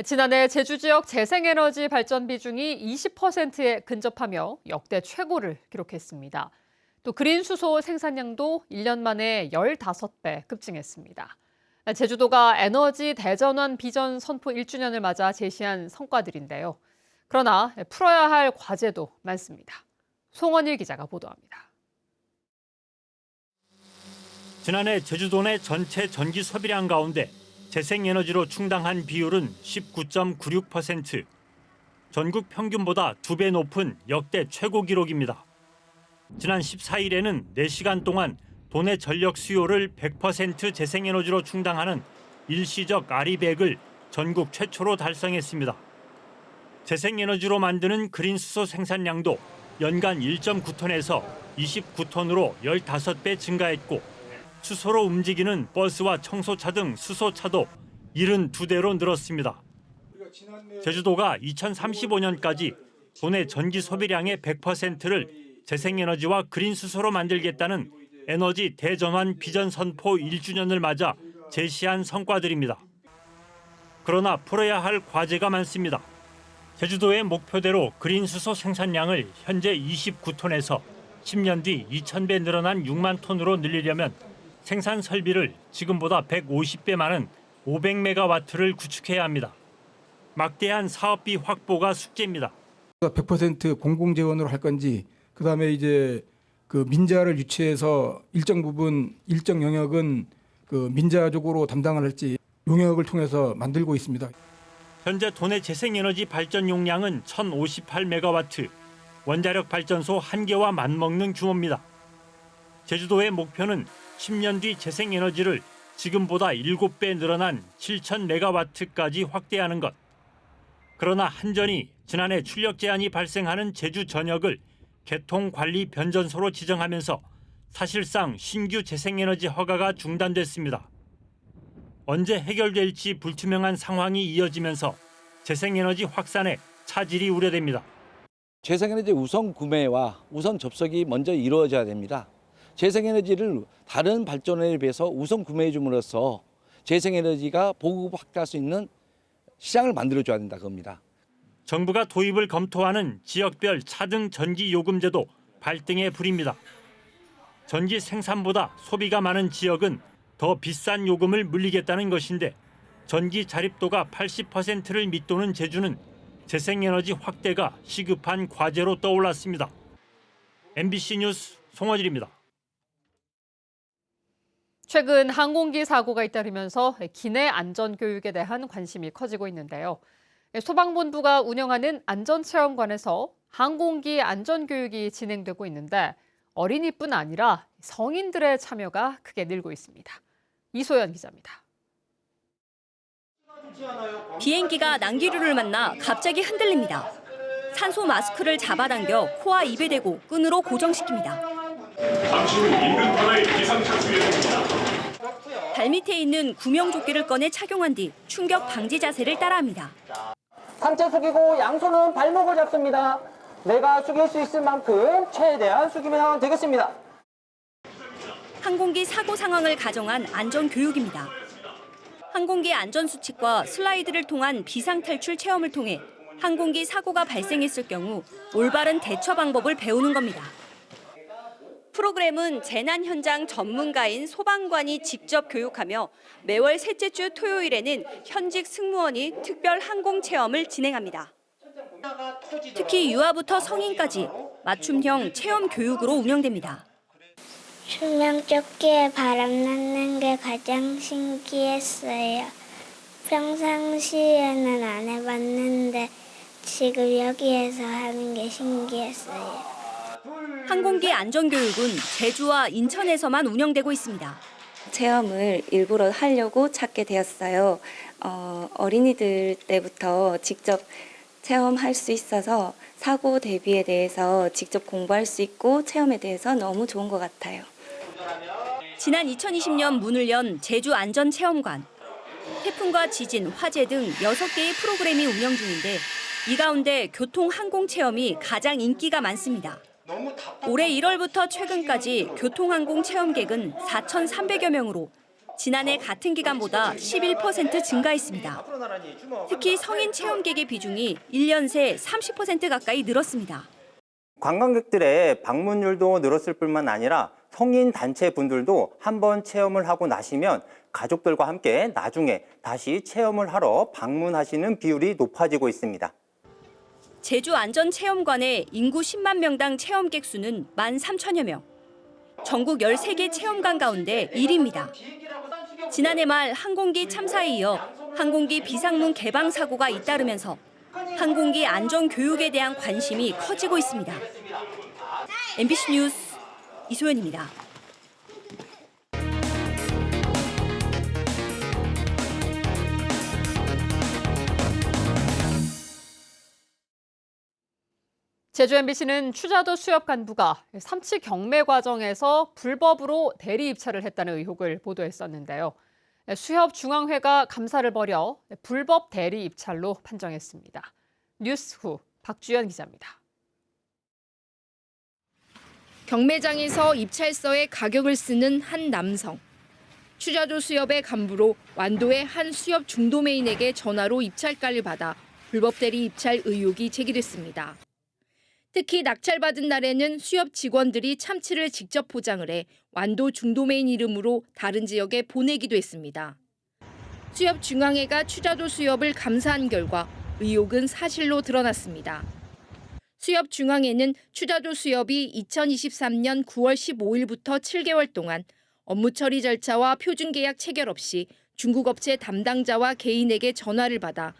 지난해 제주 지역 재생에너지 발전 비중이 20%에 근접하며 역대 최고를 기록했습니다. 또 그린 수소 생산량도 1년 만에 15배 급증했습니다. 제주도가 에너지 대전환 비전 선포 1주년을 맞아 제시한 성과들인데요. 그러나 풀어야 할 과제도 많습니다. 송원일 기자가 보도합니다. 지난해 제주도 내 전체 전기 소비량 가운데 재생에너지로 충당한 비율은 19.96%. 전국 평균보다 2배 높은 역대 최고 기록입니다. 지난 14일에는 4시간 동안 도내 전력 수요를 100% 재생에너지로 충당하는 일시적 아리백을 전국 최초로 달성했습니다. 재생에너지로 만드는 그린 수소 생산량도 연간 1.9톤에서 29톤으로 15배 증가했고 수소로 움직이는 버스와 청소차 등 수소차도 72대로 늘었습니다. 제주도가 2035년까지 도내 전기 소비량의 100%를 재생에너지와 그린 수소로 만들겠다는 에너지 대전환 비전 선포 1주년을 맞아 제시한 성과들입니다. 그러나 풀어야 할 과제가 많습니다. 제주도의 목표대로 그린 수소 생산량을 현재 29톤에서 10년 뒤 2,000배 늘어난 6만 톤으로 늘리려면 생산 설비를 지금보다 150배 많은 500메가와트를 구축해야 합니다. 막대한 사업비 확보가 숙제입니다. 100% 공공 재원으로 할 건지, 그다음에 이제 그 민자를 유치해서 일정 부분, 일정 영역은 그 민자적으로 담당을 할지 용역을 통해서 만들고 있습니다. 현재 도내 재생에너지 발전 용량은 1,058메가와트, 원자력 발전소 1개와 맞먹는 규모입니다. 제주도의 목표는 10년 뒤 재생에너지를 지금보다 7배 늘어난 7,000메가와트까지 확대하는 것. 그러나 한전이 지난해 출력 제한이 발생하는 제주 전역을 개통관리 변전소로 지정하면서 사실상 신규 재생에너지 허가가 중단됐습니다. 언제 해결될지 불투명한 상황이 이어지면서 재생에너지 확산에 차질이 우려됩니다. 재생에너지 우선 구매와 우선 접속이 먼저 이루어져야 됩니다. 재생에너지를 다른 발전원에 비해서 우선 구매해 줌으로써 재생에너지가 보급 확대할 수 있는 시장을 만들어줘야 된다 그겁니다. 정부가 도입을 검토하는 지역별 차등 전기 요금제도 발등에 불입니다. 전기 생산보다 소비가 많은 지역은 더 비싼 요금을 물리겠다는 것인데 전기 자립도가 80%를 밑도는 제주는 재생에너지 확대가 시급한 과제로 떠올랐습니다. MBC 뉴스 송원일입니다. 최근 항공기 사고가 잇따르면서 기내 안전교육에 대한 관심이 커지고 있는데요. 소방본부가 운영하는 안전체험관에서 항공기 안전교육이 진행되고 있는데 어린이뿐 아니라 성인들의 참여가 크게 늘고 있습니다. 이소연 기자입니다. 비행기가 난기류를 만나 갑자기 흔들립니다. 산소 마스크를 잡아당겨 코와 입에 대고 끈으로 고정시킵니다. 잠시 후 인근 터널 비상착수 예정입니다. 발 밑에 있는 구명조끼를 꺼내 착용한 뒤 충격 방지 자세를 따라합니다. 상체 숙이고 양손은 발목을 잡습니다. 내가 숙일 수 있을 만큼 최대한 숙이면 되겠습니다. 항공기 사고 상황을 가정한 안전교육입니다. 항공기 안전수칙과 슬라이드를 통한 비상탈출 체험을 통해 항공기 사고가 발생했을 경우 올바른 대처 방법을 배우는 겁니다. 프로그램은 재난 현장 전문가인 소방관이 직접 교육하며 매월 셋째 주 토요일에는 현직 승무원이 특별 항공 체험을 진행합니다. 특히 유아부터 성인까지 맞춤형 체험 교육으로 운영됩니다. 투명조끼에 바람 넣는 게 가장 신기했어요. 평상시에는 안 해봤는데 지금 여기에서 하는 게 신기했어요. 항공기 안전교육은 제주와 인천에서만 운영되고 있습니다. 체험을 일부러 하려고 찾게 되었어요. 어린이들 때부터 직접 체험할 수 있어서 사고 대비에 대해서 직접 공부할 수 있고 체험에 대해서 너무 좋은 것 같아요. 지난 2020년 문을 연 제주안전체험관. 태풍과 지진, 화재 등 6개의 프로그램이 운영 중인데 이 가운데 교통항공체험이 가장 인기가 많습니다. 올해 1월부터 최근까지 교통항공 체험객은 4,300여 명으로 지난해 같은 기간보다 11% 증가했습니다. 특히 성인 체험객의 비중이 1년 새 30% 가까이 늘었습니다. 관광객들의 방문율도 늘었을 뿐만 아니라 성인 단체 분들도 한번 체험을 하고 나시면 가족들과 함께 나중에 다시 체험을 하러 방문하시는 비율이 높아지고 있습니다. 제주 안전체험관의 인구 10만 명당 체험객 수는 13,000여 명. 전국 13개 체험관 가운데 1위입니다. 지난해 말 항공기 참사에 이어 항공기 비상문 개방 사고가 잇따르면서 항공기 안전 교육에 대한 관심이 커지고 있습니다. MBC 뉴스 이소연입니다. 제주 MBC는 추자도 수협 간부가 삼치 경매 과정에서 불법으로 대리 입찰을 했다는 의혹을 보도했었는데요. 수협 중앙회가 감사를 벌여 불법 대리 입찰로 판정했습니다. 뉴스 후 박주연 기자입니다. 경매장에서 입찰서에 가격을 쓰는 한 남성. 추자도 수협의 간부로 완도의 한 수협 중도매인에게 전화로 입찰가를 받아 불법 대리 입찰 의혹이 제기됐습니다. 특히 낙찰받은 날에는 수협 직원들이 참치를 직접 포장을 해 완도 중도매인 이름으로 다른 지역에 보내기도 했습니다. 수협 중앙회가 추자도 수협을 감사한 결과 의혹은 사실로 드러났습니다. 수협 중앙회는 추자도 수협이 2023년 9월 15일부터 7개월 동안 업무 처리 절차와 표준계약 체결 없이 중국 업체 담당자와 개인에게 전화를 받아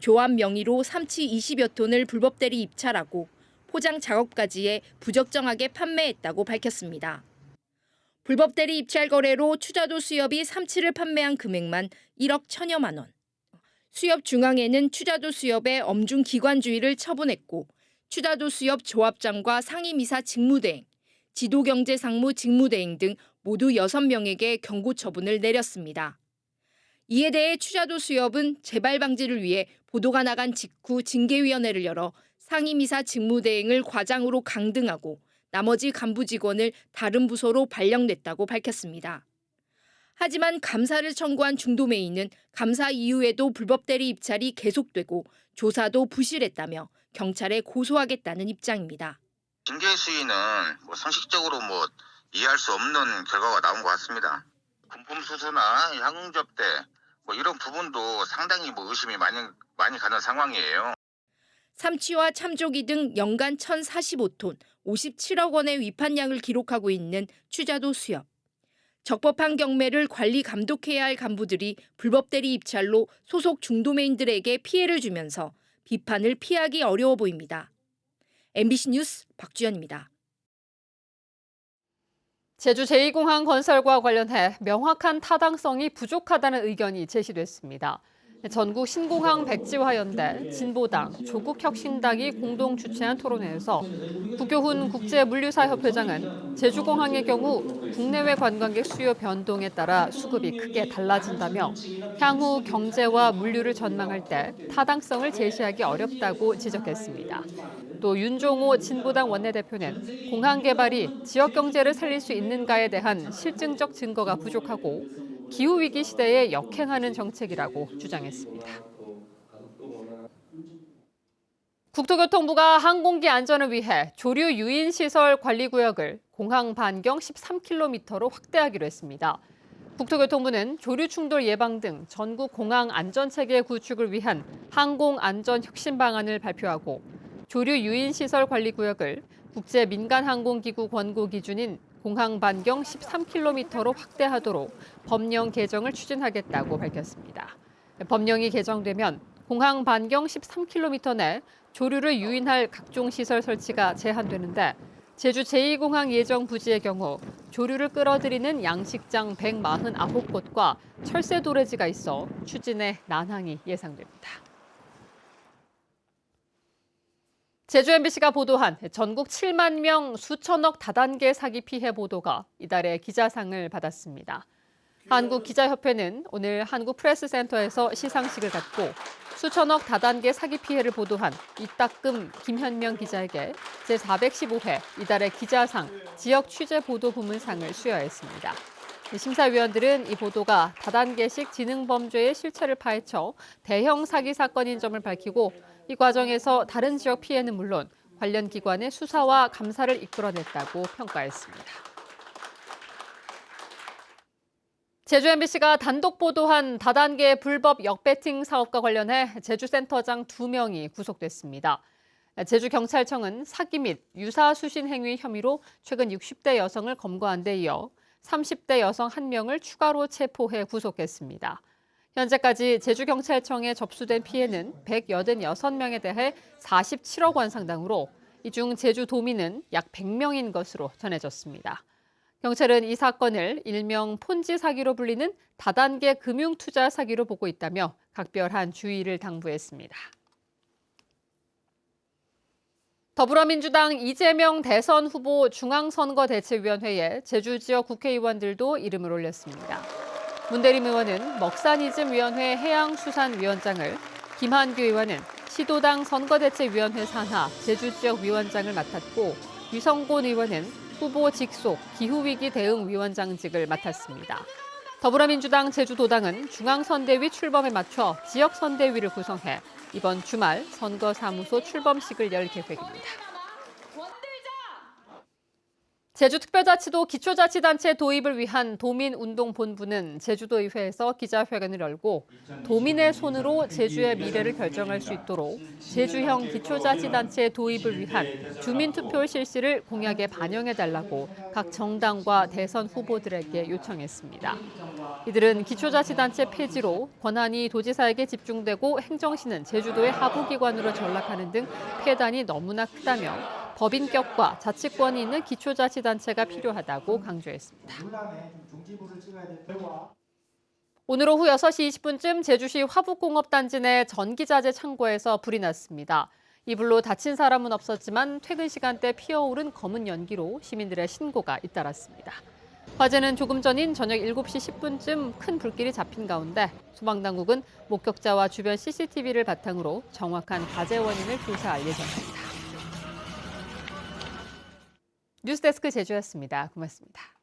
조합 명의로 삼치 20여 톤을 불법 대리 입찰하고 포장 작업까지 해 부적정하게 판매했다고 밝혔습니다. 불법 대리 입찰 거래로 추자도 수협이 삼치를 판매한 금액만 1억 1,000여만 원. 수협 중앙회는 추자도 수협의 엄중 기관주의를 처분했고 추자도 수협 조합장과 상임이사 직무대행, 지도경제상무 직무대행 등 모두 6명에게 경고 처분을 내렸습니다. 이에 대해 추자도 수협은 재발 방지를 위해 보도가 나간 직후 징계위원회를 열어 상임이사 직무대행을 과장으로 강등하고 나머지 간부 직원을 다른 부서로 발령냈다고 밝혔습니다. 하지만 감사를 청구한 중도매인은 감사 이후에도 불법 대리 입찰이 계속되고 조사도 부실했다며 경찰에 고소하겠다는 입장입니다. 징계 수위는 상식적으로 이해할 수 없는 결과가 나온 것 같습니다. 군품 수수나 항공 접대 이런 부분도 상당히 의심이 많이 가는 상황이에요. 삼치와 참조기 등 연간 1,045톤, 57억 원의 위판량을 기록하고 있는 추자도 수협. 적법한 경매를 관리 감독해야 할 간부들이 불법 대리 입찰로 소속 중도매인들에게 피해를 주면서 비판을 피하기 어려워 보입니다. MBC 뉴스 박주연입니다. 제주 제2공항 건설과 관련해 명확한 타당성이 부족하다는 의견이 제시됐습니다. 전국 신공항 백지화연대, 진보당, 조국혁신당이 공동 주최한 토론회에서 구교훈 국제물류사협회장은 제주공항의 경우 국내외 관광객 수요 변동에 따라 수급이 크게 달라진다며 향후 경제와 물류를 전망할 때 타당성을 제시하기 어렵다고 지적했습니다. 또 윤종호 진보당 원내대표는 공항 개발이 지역 경제를 살릴 수 있는가에 대한 실증적 증거가 부족하고 기후위기 시대에 역행하는 정책이라고 주장했습니다. 국토교통부가 항공기 안전을 위해 조류 유인시설 관리구역을 공항 반경 13km로 확대하기로 했습니다. 국토교통부는 조류 충돌 예방 등 전국 공항 안전체계 구축을 위한 항공안전 혁신 방안을 발표하고 조류 유인시설 관리구역을 국제민간항공기구 권고 기준인 공항 반경 13km로 확대하도록 법령 개정을 추진하겠다고 밝혔습니다. 법령이 개정되면 공항 반경 13km 내 조류를 유인할 각종 시설 설치가 제한되는데 제주 제2공항 예정 부지의 경우 조류를 끌어들이는 양식장 149곳과 철새 도래지가 있어 추진에 난항이 예상됩니다. 제주 MBC가 보도한 전국 7만 명 수천억 다단계 사기 피해 보도가 이달에 기자상을 받았습니다. 한국기자협회는 오늘 한국프레스센터에서 시상식을 갖고 수천억 다단계 사기 피해를 보도한 이따금 김현명 기자에게 제415회 이달의 기자상 지역 취재 보도 부문상을 수여했습니다. 심사위원들은 이 보도가 다단계식 지능범죄의 실체를 파헤쳐 대형 사기 사건인 점을 밝히고 이 과정에서 다른 지역 피해는 물론 관련 기관의 수사와 감사를 이끌어냈다고 평가했습니다. 제주 MBC가 단독 보도한 다단계 불법 역배팅 사업과 관련해 제주센터장 2명이 구속됐습니다. 제주경찰청은 사기 및 유사수신 행위 혐의로 최근 60대 여성을 검거한 데 이어 30대 여성 1명을 추가로 체포해 구속했습니다. 현재까지 제주경찰청에 접수된 피해는 186명에 대해 47억 원 상당으로 이 중 제주도민은 약 100명인 것으로 전해졌습니다. 경찰은 이 사건을 일명 폰지 사기로 불리는 다단계 금융투자 사기로 보고 있다며 각별한 주의를 당부했습니다. 더불어민주당 이재명 대선 후보 중앙선거대책위원회에 제주 지역 국회의원들도 이름을 올렸습니다. 문대림 의원은 먹사니즘위원회 해양수산위원장을, 김한규 의원은 시도당 선거대책위원회 산하 제주지역위원장을 맡았고 유성곤 의원은 후보 직속 기후위기 대응위원장직을 맡았습니다. 더불어민주당 제주도당은 중앙선대위 출범에 맞춰 지역선대위를 구성해 이번 주말 선거사무소 출범식을 열 계획입니다. 제주특별자치도 기초자치단체 도입을 위한 도민운동본부는 제주도의회에서 기자회견을 열고 도민의 손으로 제주의 미래를 결정할 수 있도록 제주형 기초자치단체 도입을 위한 주민투표 실시를 공약에 반영해달라고 각 정당과 대선 후보들에게 요청했습니다. 이들은 기초자치단체 폐지로 권한이 도지사에게 집중되고 행정시는 제주도의 하부기관으로 전락하는 등 폐단이 너무나 크다며 법인격과 자치권이 있는 기초자치단체가 필요하다고 강조했습니다. 오늘 오후 6시 20분쯤 제주시 화북공업단지 내 전기자재 창고에서 불이 났습니다. 이 불로 다친 사람은 없었지만 퇴근 시간대 피어오른 검은 연기로 시민들의 신고가 잇따랐습니다. 화재는 조금 전인 저녁 7시 10분쯤 큰 불길이 잡힌 가운데 소방당국은 목격자와 주변 CCTV를 바탕으로 정확한 화재 원인을 조사할 예정입니다. 뉴스데스크 제주였습니다. 고맙습니다.